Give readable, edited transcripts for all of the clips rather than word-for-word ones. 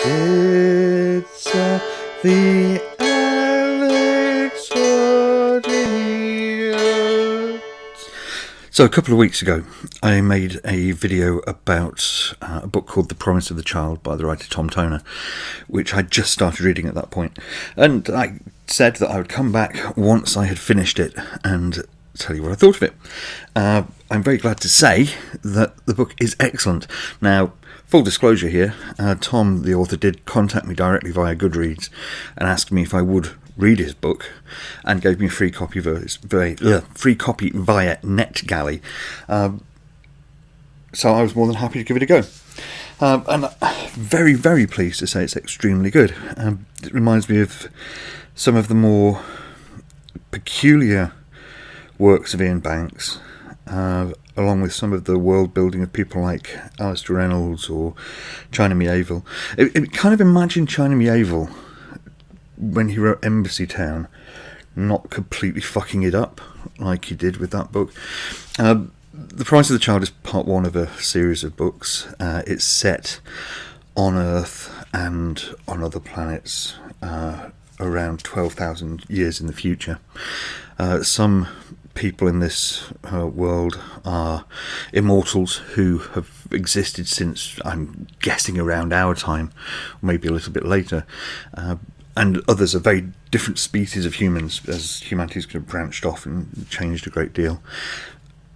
It's the Alex Audio. So a couple of weeks ago, I made a video about a book called The Promise of the Child by the writer Tom Toner, which I just started reading at that point. And I said that I would come back once I had finished it and tell you what I thought of it. I'm very glad to say that the book is excellent. Now, full disclosure here, Tom, the author, did contact me directly via Goodreads and asked me if I would read his book, and gave me a free copy via NetGalley. So I was more than happy to give it a go. And I'm very, very pleased to say it's extremely good. It reminds me of some of the more peculiar works of Ian Banks, along with some of the world building of people like Alistair Reynolds or China Miéville. It kind of imagined China Miéville when he wrote Embassy Town, not completely fucking it up like he did with that book. The Promise of the Child is part one of a series of books. It's set on Earth and on other planets around 12,000 years in the future. Some people in this world are immortals who have existed since, I'm guessing, around our time, or maybe a little bit later. And others are very different species of humans, as humanity's kind of branched off and changed a great deal.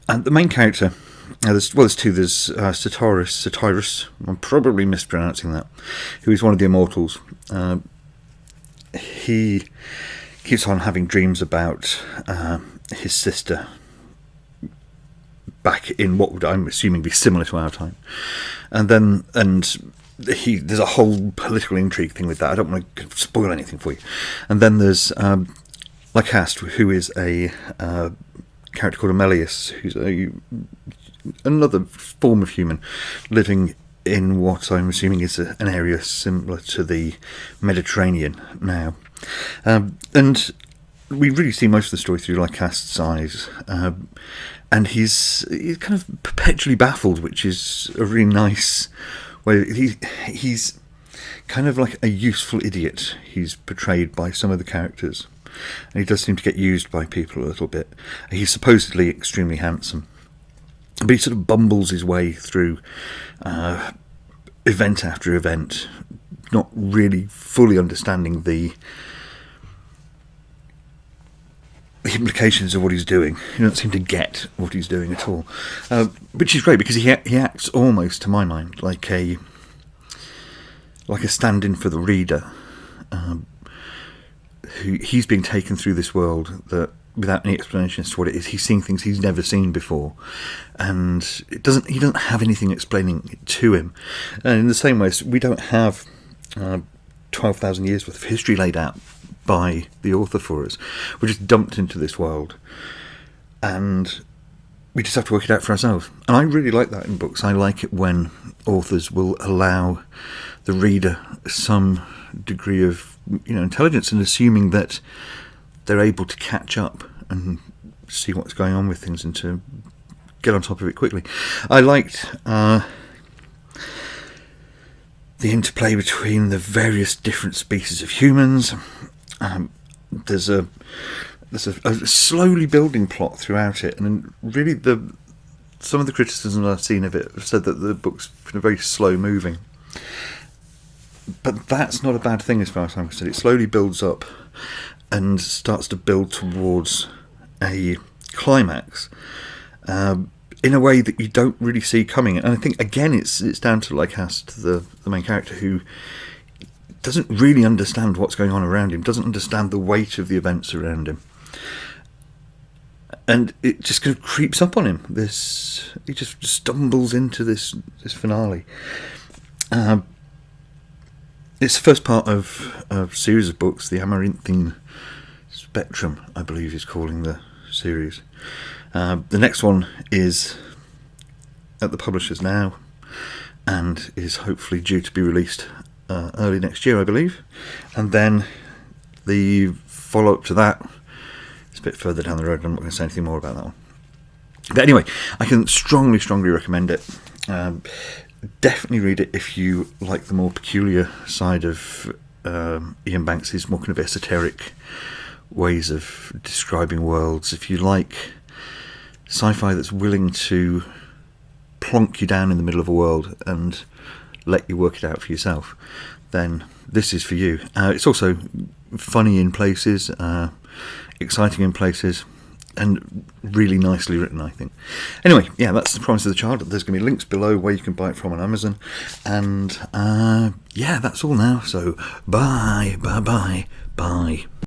And the main character, there's two. There's Satyrus, I'm probably mispronouncing that, who is one of the immortals. He keeps on having dreams about his sister back in what would, I'm assuming, be similar to our time. And there's a whole political intrigue thing with that. I don't want to spoil anything for you. And then there's Lacaste, who is a character called Amelius, who's another form of human living in what I'm assuming is an area similar to the Mediterranean now. And we really see most of the story through Lacaste's eyes. And he's kind of perpetually baffled, which is a really nice way. He's kind of like a useful idiot. He's portrayed by some of the characters. And he does seem to get used by people a little bit. He's supposedly extremely handsome, but he sort of bumbles his way through event after event, not really fully understanding the implications of what he's doing. He doesn't seem to get what he's doing at all, which is great because he acts almost, to my mind, like a stand-in for the reader. He's being taken through this world that, without any explanation as to what it is, he's seeing things he's never seen before, and he doesn't have anything explaining it to him. And in the same way, we don't have 12,000 years worth of history laid out by the author for us. We're just dumped into this world, and we just have to work it out for ourselves. And I really like that in books. I like it when authors will allow the reader some degree of intelligence, and assuming that they're able to catch up and see what's going on with things and to get on top of it quickly. I liked the interplay between the various different species of humans. There's a slowly building plot throughout it, and really some of the criticisms I've seen of it have said that the book's very slow moving. But that's not a bad thing as far as I'm concerned. It slowly builds up and starts to build towards a climax in a way that you don't really see coming. And I think, again, it's down to Lacaste, the main character, who doesn't really understand what's going on around him, doesn't understand the weight of the events around him. And it just kind of creeps up on him. He just stumbles into this finale. It's the first part of a series of books, the Amaranthine Spectrum, I believe is calling the series. The next one is at the publishers now, and is hopefully due to be released early next year, I believe. And then the follow-up to that is a bit further down the road, and I'm not going to say anything more about that one. But anyway, I can strongly recommend it. definitely read it if you like the more peculiar side of Ian Banks's more kind of esoteric ways of describing worlds. If you like sci-fi that's willing to plonk you down in the middle of a world and let you work it out for yourself, then this is for you. It's also funny in places, exciting in places, and really nicely written, I think. Anyway, yeah, that's The Promise of the Child. There's going to be links below where you can buy it from on Amazon. And yeah, that's all now. So bye, bye, bye, bye.